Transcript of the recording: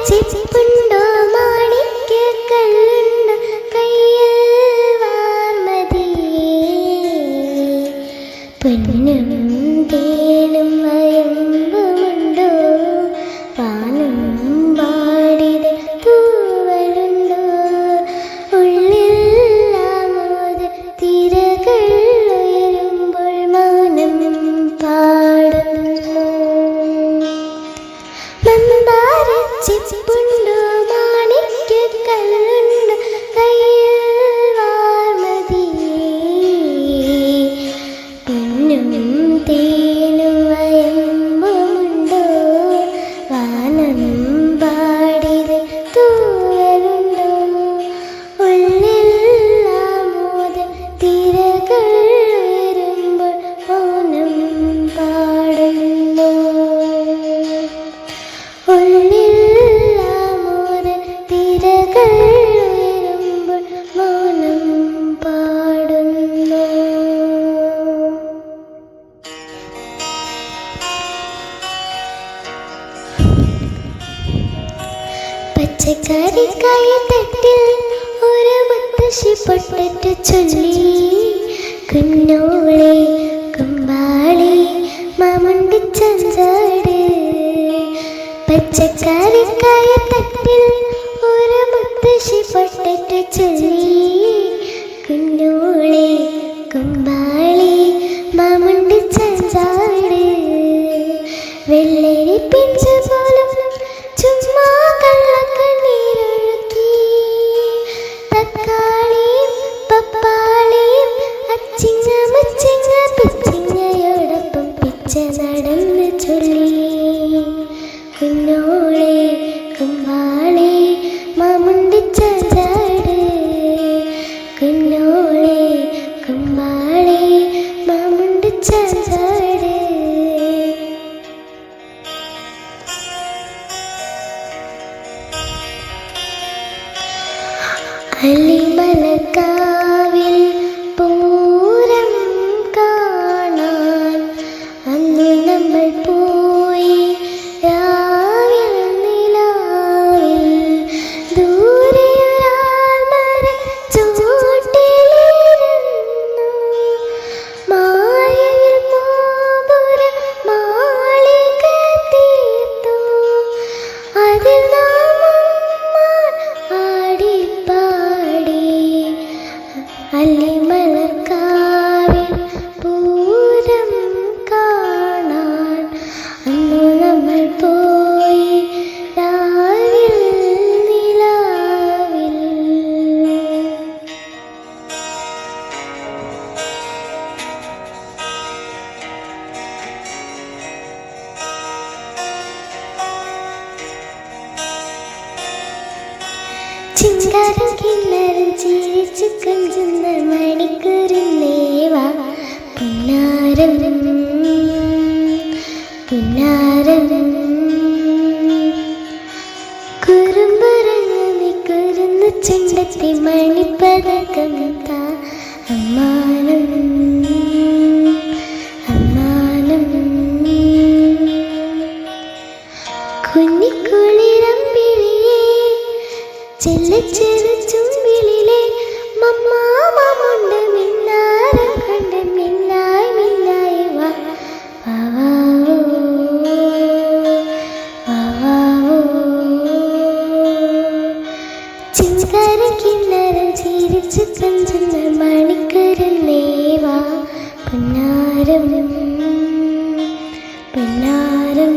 ചിപ്പുണ്ടോ മാണിക്യക്കല്ലുണ്ടോ കയ്യിൽ വാർമതിയേ പൊന്നും തേനും വയമ്പുമുണ്ടോ വാനും വാടിത് തൂവലുണ്ടോ ഉള്ളിൽ ആമോദ തിരകൾ ഉയരുമ്പോൾ മൗനം പാടുന്നു ചിപ്പുണ്ടോ മാണിക്യക്കല്ലുണ്ടോ കയ്യിൽ വാർമതിയേ പൊന്നും തേനും വയമ്പുമുണ്ടോ വാനം പാടിത് തൂവലുണ്ടോ ഉള്ളിൽ ആമോദ തിരകൾ ഉയരുമ്പോൾ മൗനം പാടുന്നു ഉള്ളിൽ ആമോദ തിരകൾ ഉയരുമ്പോൾ മൗനം പാടുന്നു. പച്ചക്കറിക്കായ തട്ടിൽ ഒരു മുത്തശ്ശി പൊട്ടിട്ട് ചൊല്ലി കുഞ്ഞോളെ കുമ്പാളി മാമുണ്ടി ചഞ്ചാട് പച്ചക്കറിക്കായ തട്ടിൽ ഒരു മുത്തശ്ശി പൊട്ടിട്ട് ചൊല്ലി കുഞ്ഞോളെ കുമ്പാളി മാമുണ്ടി ചഞ്ചാട് വെള്ളരി പിഞ്ച് പോലും ചുമ്മാ കള്ളക്കണ്ണീരൊഴുക്കി തക്കാളിയും പപ്പാളിയും അച്ചിങ്ങ മുച്ചിങ്ങ പിച്ചിങ്ങയോടൊപ്പം പിച്ച നടന്ന് ചൊല്ലി കുഞ്ഞോളെ കുമ്പാളി മാമുണ്ടി ചഞ്ചാട് കുഞ്ഞോളെ കുമ്പാളി മാമുണ്ടി ചഞ്ചാട് അലിമലക്കാവിൽ പൂരം കാണാൻ അന്ന് നമ്മൾ പോയി രാവിൽ നിലാവിൽ ദൂരെയൊരാൾ മരച്ചോട്ടിലിരുന്നു മായയിൽ മോപുര മാളിക തീർത്തു അതിൽ അല്ലിമലർക്കാവിൽ പൂരം കാണാൻ അന്നു നമ്മൾ പോയി രാവിൽ നിലാവിൽ. ചിങ്കാരം കിന്നരം ചിരിച്ചു കൊഞ്ചുന്ന മണിക്കൂറിന്നേവാ പുന്നാരം പുന്നാരം കുറുമ്പുറങ്ങി കുരുന്നു ചുണ്ടത്തി മണിപ്പതകം താ അമ്മാനം അമ്മാനം കുഞ്ഞിക്കുളിരമ്പിളിയേ ചെല്ലച്ചെറു ചുമ്പിളിലെ മമ്മാമുണ്ട് മിന്നാരം കണ്ട് മിന്നായി മിന്നായി വാ ചിങ്കാര കിന്നരം ചിരിച്ചു കൊഞ്ചുന്ന മണിക്കൂറിന്നേവാ പുന്നാരം പുന്നാരം